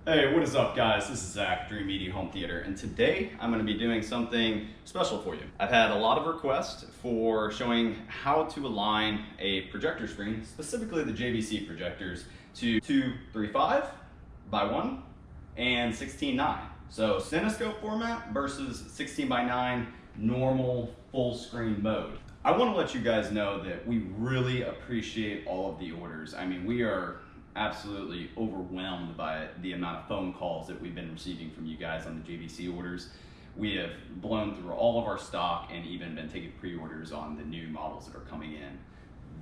Hey, what is up guys? This is Zach, Dreamedia Home Theater, and today I'm going to be doing something special for you. I've had a lot of requests for showing how to align a projector screen, specifically the JVC projectors, to 235 by 1 and 16:9. So Cinescope format versus 16 by 9 normal full screen mode. I want to let you guys know that we really appreciate all of the orders. I mean, we are absolutely overwhelmed by the amount of phone calls that we've been receiving from you guys on the JVC orders. We have blown through all of our stock and even been taking pre-orders on the new models that are coming in.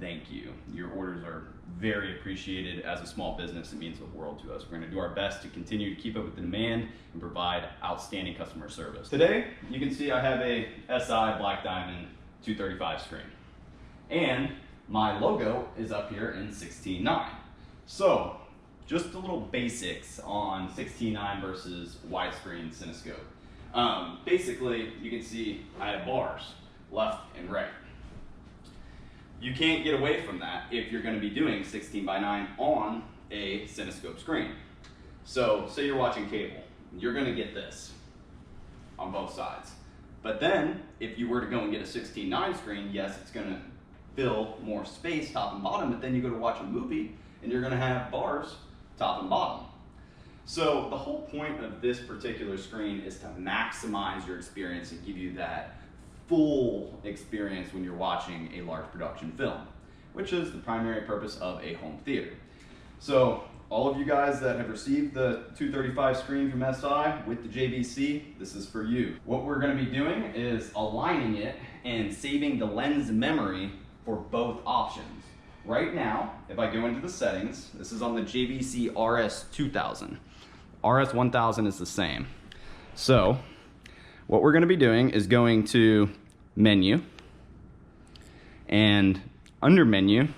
Thank you. Your orders are very appreciated. As a small business, it means the world to us. We're going to do our best to continue to keep up with the demand and provide outstanding customer service. Today, you can see I have a SI Black Diamond 235 screen. And my logo is up here in 16:9. So, just a little basics on 16:9 versus widescreen Cinescope. Basically, you can see I have bars, left and right. You can't get away from that if you're going to be doing 16 by 9 on a Cinescope screen. So, say you're watching cable, you're going to get this on both sides. But then, if you were to go and get a 16:9 screen, yes, it's going to fill more space top and bottom, but then you go to watch a movie, and you're going to have bars top and bottom. So the whole point of this particular screen is to maximize your experience and give you that full experience when you're watching a large production film, which is the primary purpose of a home theater. So all of you guys that have received the 235 screen from SI with the JVC, this is for you. What we're going to be doing is aligning it and saving the lens memory for both options. Right now, if I go into the settings, this is on the JVC RS2000. RS1000 is the same. So, what we're going to be doing is going to menu, and under menu,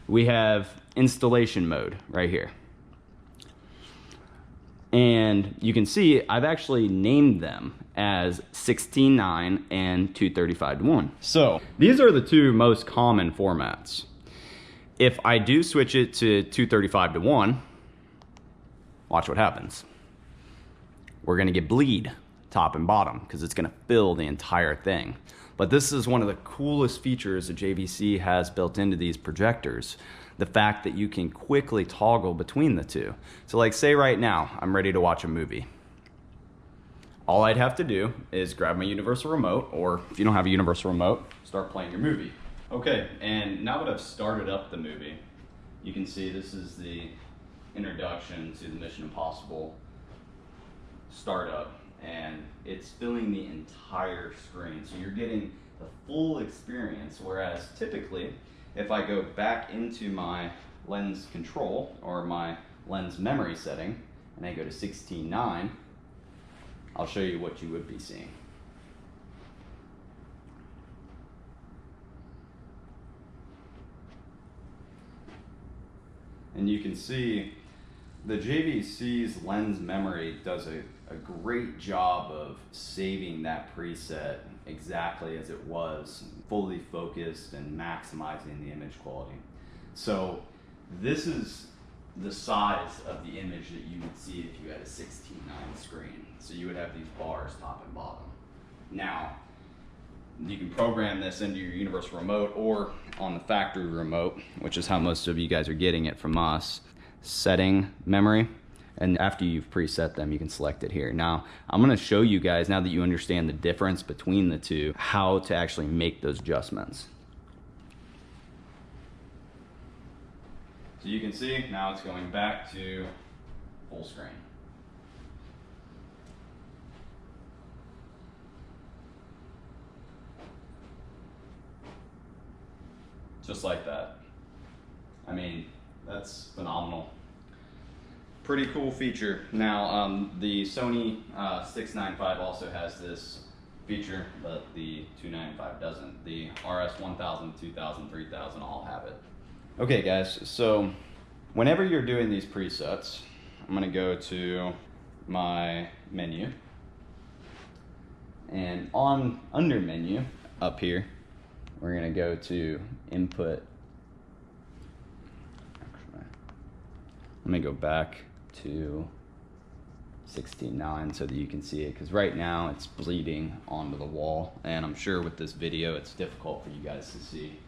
we have installation mode right here. And you can see I've actually named them as 16:9 and 235:1. So, these are the two most common formats. If I do switch it to 235:1, watch what happens. We're gonna get bleed top and bottom because it's gonna fill the entire thing. But this is one of the coolest features that JVC has built into these projectors. The fact that you can quickly toggle between the two. So like say right now, I'm ready to watch a movie. All I'd have to do is grab my universal remote, or if you don't have a universal remote, start playing your movie. Okay, and now that I've started up the movie, you can see this is the introduction to the Mission Impossible startup, and it's filling the entire screen. So you're getting the full experience, whereas typically, if I go back into my lens control or my lens memory setting, and I go to 16:9, I'll show you what you would be seeing. And you can see the JVC's lens memory does a great job of saving that preset exactly as it was, fully focused and maximizing the image quality. So this is the size of the image that you would see if you had a 16:9 screen. So you would have these bars top and bottom. Now, you can program this into your universal remote or on the factory remote, which is how most of you guys are getting it from us. Setting memory, and after you've preset them, you can select it here. Now, I'm gonna show you guys, now that you understand the difference between the two, how to actually make those adjustments. So you can see now it's going back to full screen. Just like that. I mean, that's phenomenal. Pretty cool feature. Now, the Sony 695 also has this feature, but the 295 doesn't. The RS1000, 2000, 3000 all have it. Okay guys, so whenever you're doing these presets, I'm gonna go to my menu, and under menu up here, we're gonna go to input. Actually, let me go back to 16.9 so that you can see it, because right now it's bleeding onto the wall, and I'm sure with this video it's difficult for you guys to see.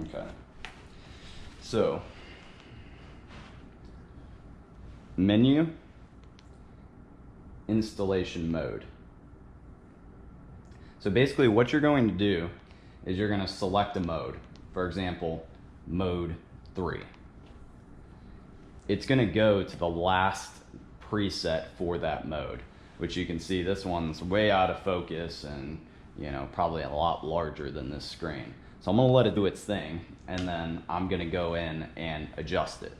Okay, so menu, installation mode. So basically what you're going to do is you're going to select a mode. For example, mode 3. It's going to go to the last preset for that mode, which you can see this one's way out of focus and, you know, probably a lot larger than this screen. So I'm going to let it do its thing, and then I'm going to go in and adjust it.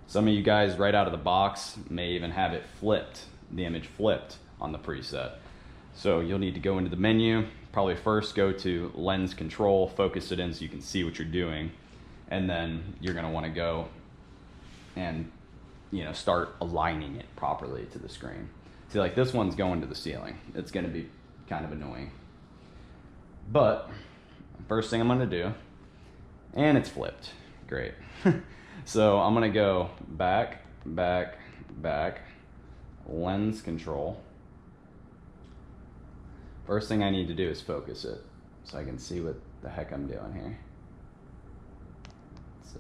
Some of you guys right out of the box may even have it flipped, the image flipped on the preset. So you'll need to go into the menu, probably first go to lens control, focus it in so you can see what you're doing, and then you're going to want to go and, you know, start aligning it properly to the screen. See, like this one's going to the ceiling. It's going to be kind of annoying. But first thing I'm going to do, and it's flipped. Great. So I'm going to go back, back, back, lens control. First thing I need to do is focus it so I can see what the heck I'm doing here. Let's see.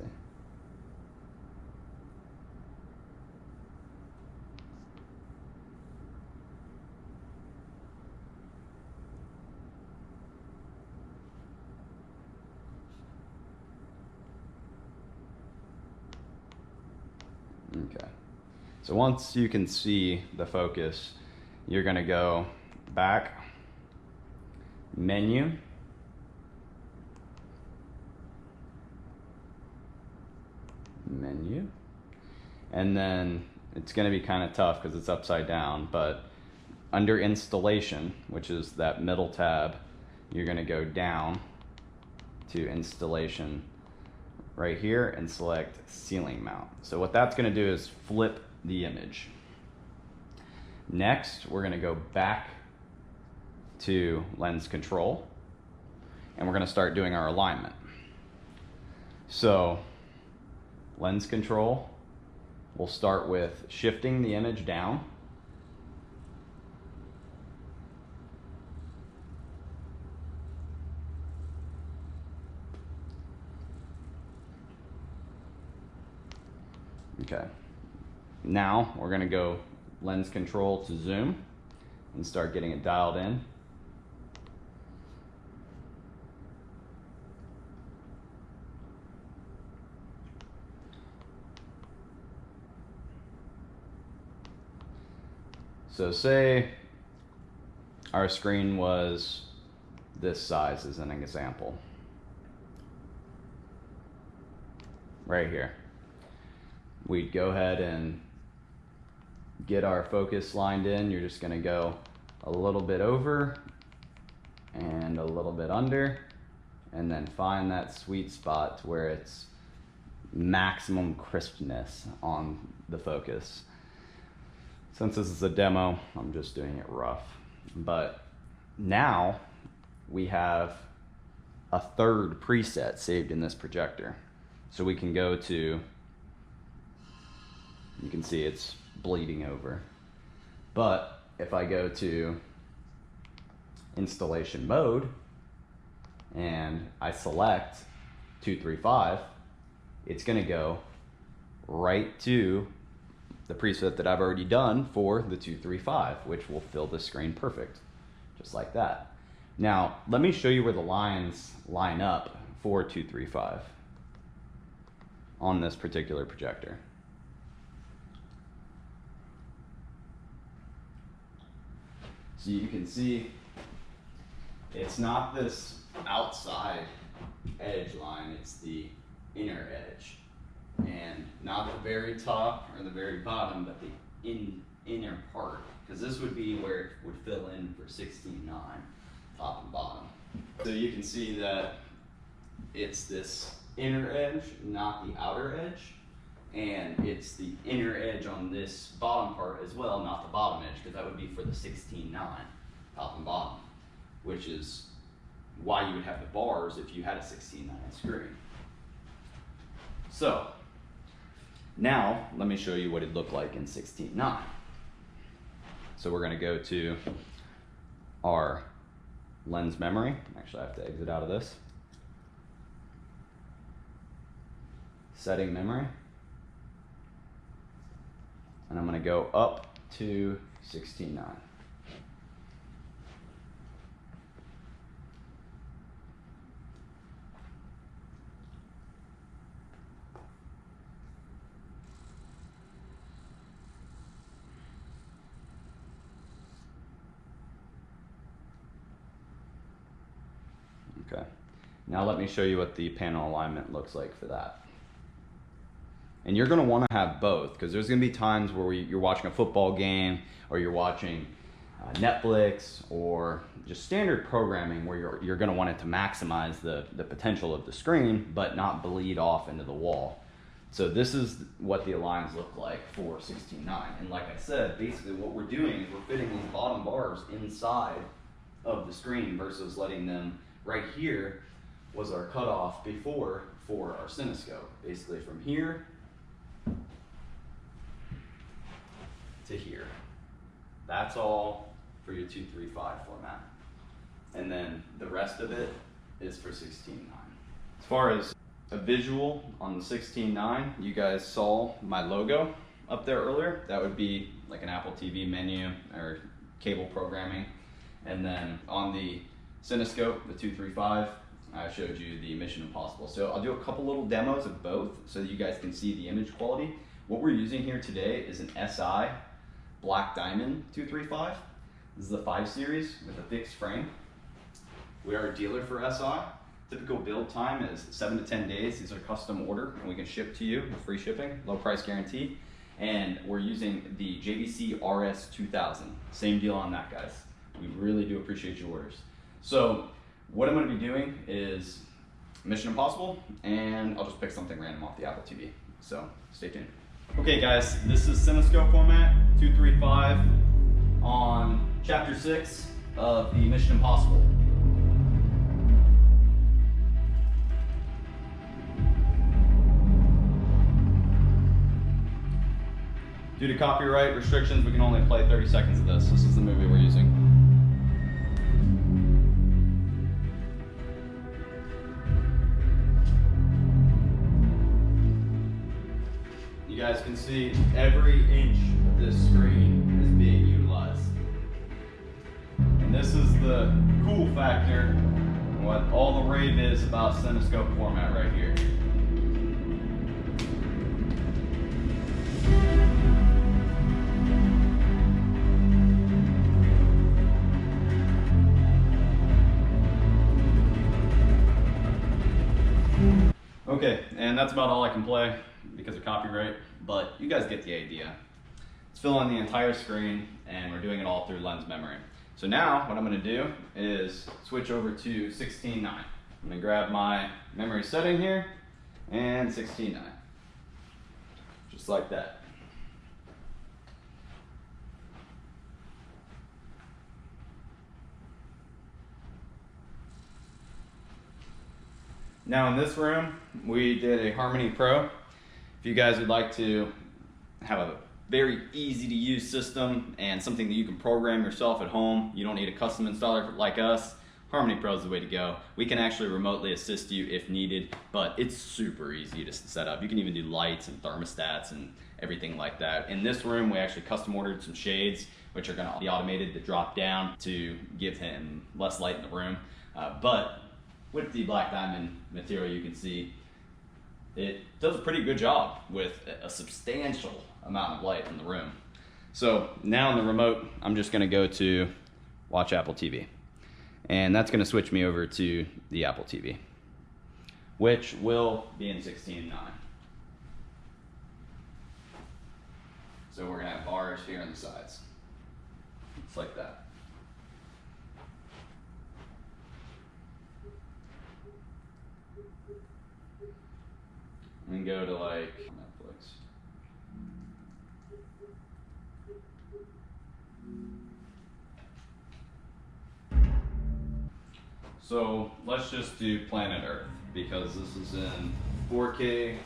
Okay, so once you can see the focus, you're going to go back, menu, and then it's going to be kind of tough because it's upside down, but under installation, which is that middle tab, you're going to go down to installation right here and select ceiling mount. So what that's going to do is flip the image. Next, we're going to go back to lens control, and we're going to start doing our alignment. So lens control, we'll start with shifting the image down. Okay, now we're going to go lens control to zoom and start getting it dialed in. So say our screen was this size as an example, right here. We'd go ahead and get our focus lined in. You're just going to go a little bit over and a little bit under, and then find that sweet spot to where it's maximum crispness on the focus. Since this is a demo, I'm just doing it rough. But now we have a third preset saved in this projector. So we can go to, you can see it's bleeding over. But if I go to installation mode and I select 235, it's going to go right to the preset that I've already done for the 235, which will fill the screen perfect, just like that. Now, let me show you where the lines line up for 235 on this particular projector. So you can see it's not this outside edge line, it's the inner edge. And not the very top or the very bottom, but the inner part, because this would be where it would fill in for 16.9, top and bottom. So you can see that it's this inner edge, not the outer edge. and it's the inner edge on this bottom part as well, not the bottom edge, because that would be for the 16:9, top and bottom, which is why you would have the bars if you had a 16:9 screen. So now let me show you what it'd look like in 16:9. So we're going to go to our lens memory. Actually, I have to exit out of this. Setting memory. And I'm going to go up to 16:9. Okay, now let me show you what the panel alignment looks like for that. And you're going to want to have both, because there's going to be times where you're watching a football game, or you're watching Netflix, or just standard programming where you're going to want it to maximize the potential of the screen, but not bleed off into the wall. So this is what the aligns look like for 16:9. And like I said, basically what we're doing is we're fitting these bottom bars inside of the screen versus letting them right here was our cutoff before for our Cinescope. Basically from here to here. That's all for your 235 format. And then the rest of it is for 16:9. As far as a visual on the 16:9, you guys saw my logo up there earlier. That would be like an Apple TV menu or cable programming. And then on the Cinescope, the 235, I showed you the Mission Impossible. So I'll do a couple little demos of both so that you guys can see the image quality. What we're using here today is an SI Black Diamond 235. This is the 5 series with a fixed frame. We are a dealer for SI. Typical build time is 7 to 10 days. These are custom order and we can ship to you with free shipping, low price guarantee. And we're using the JVC RS2000. Same deal on that, guys. We really do appreciate your orders. So what I'm going to be doing is Mission Impossible, and I'll just pick something random off the Apple TV. So stay tuned. Okay guys, this is Cinescope format, 235 on Chapter 6 of the Mission Impossible. Due to copyright restrictions, we can only play 30 seconds of this. This is the movie we're using. You guys can see every inch of this screen is being utilized. And this is the cool factor, what all the rave is about Cinescope format right here. Okay, and that's about all I can play because of copyright, but you guys get the idea. It's filling the entire screen, and we're doing it all through lens memory. So now, what I'm going to do is switch over to 16:9. I'm going to grab my memory setting here, and 16:9. Just like that. Now in this room, we did a Harmony Pro. If you guys would like to have a very easy to use system and something that you can program yourself at home, you don't need a custom installer like us, Harmony Pro is the way to go. We can actually remotely assist you if needed, but it's super easy to set up. You can even do lights and thermostats and everything like that. In this room, we actually custom ordered some shades, which are gonna be automated to drop down to give him less light in the room. But with the Black Diamond material, you can see it does a pretty good job with a substantial amount of light in the room. So now in the remote, I'm just gonna go to Watch Apple TV. And that's gonna switch me over to the Apple TV, which will be in 16:9. So we're gonna have bars here on the sides. It's like that. and go to like Netflix. So let's just do planet Earth, because this is in 4K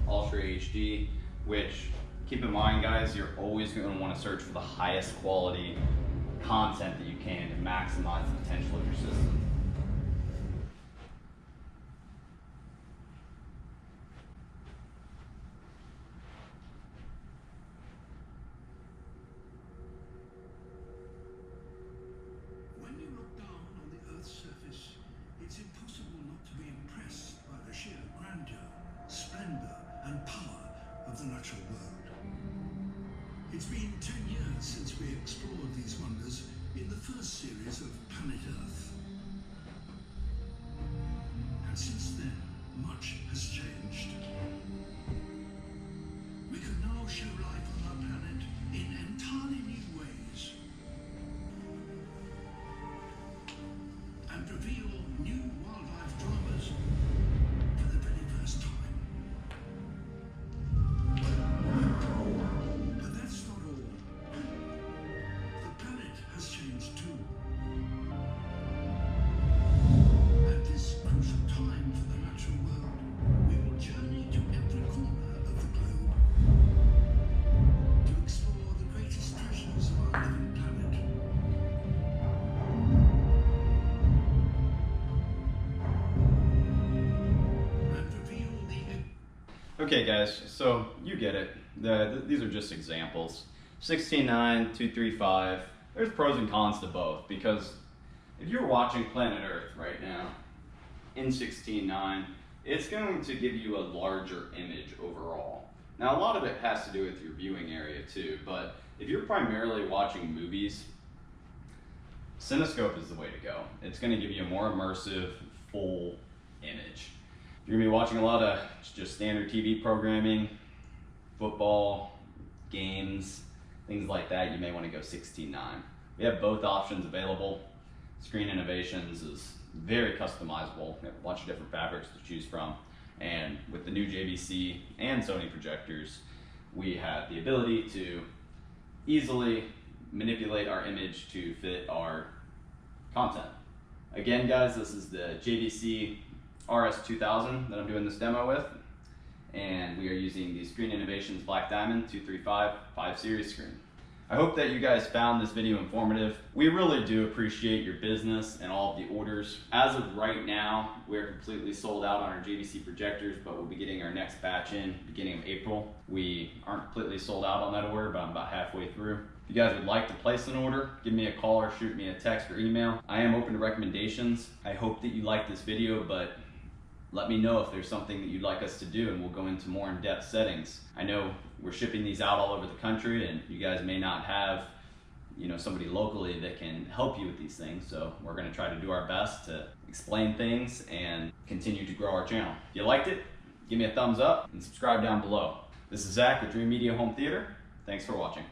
Ultra HD, which, keep in mind guys, you're always going to want to search for the highest quality content that you can to maximize the potential of your system. When you look down on the Earth's surface, it's impossible not to be impressed by the sheer grandeur, splendor, and power of the natural world. It's been 10 years since we explored these wonders in the first series of Planet Earth. And since then, much has changed. We can now show life on our planet in entirely new ways, and reveal new wildlife dramas for the very first time. But that's not all. The planet has changed too. At this crucial time for the natural world, we will journey to every corner of the globe to explore the greatest treasures of our living planet. And reveal the Okay guys, so you get it. These are just examples. 16.9, 235, there's pros and cons to both, because if you're watching Planet Earth right now in 16.9, it's going to give you a larger image overall. Now a lot of it has to do with your viewing area too, but if you're primarily watching movies, Cinescope is the way to go. It's going to give you a more immersive, full image. If you're going to be watching a lot of just standard TV programming, football, games, things like that, you may want to go 16.9. We have both options available. Screen Innovations is very customizable. We have a bunch of different fabrics to choose from. And with the new JVC and Sony projectors, we have the ability to easily manipulate our image to fit our content. Again guys, this is the JVC RS2000 that I'm doing this demo with. And we are using the Screen Innovations Black Diamond 235 5 Series screen. I hope that you guys found this video informative. We really do appreciate your business and all of the orders. As of right now, we're completely sold out on our JVC projectors, but we'll be getting our next batch in beginning of April. We aren't completely sold out on that order, but I'm about halfway through. If you guys would like to place an order, give me a call or shoot me a text or email. I am open to recommendations. I hope that you like this video, but let me know if there's something that you'd like us to do, and we'll go into more in-depth settings. I know we're shipping these out all over the country, and you guys may not have, somebody locally that can help you with these things. So we're going to try to do our best to explain things and continue to grow our channel. If you liked it, give me a thumbs up and subscribe down below. This is Zach with Dreamedia Home Theater. Thanks for watching.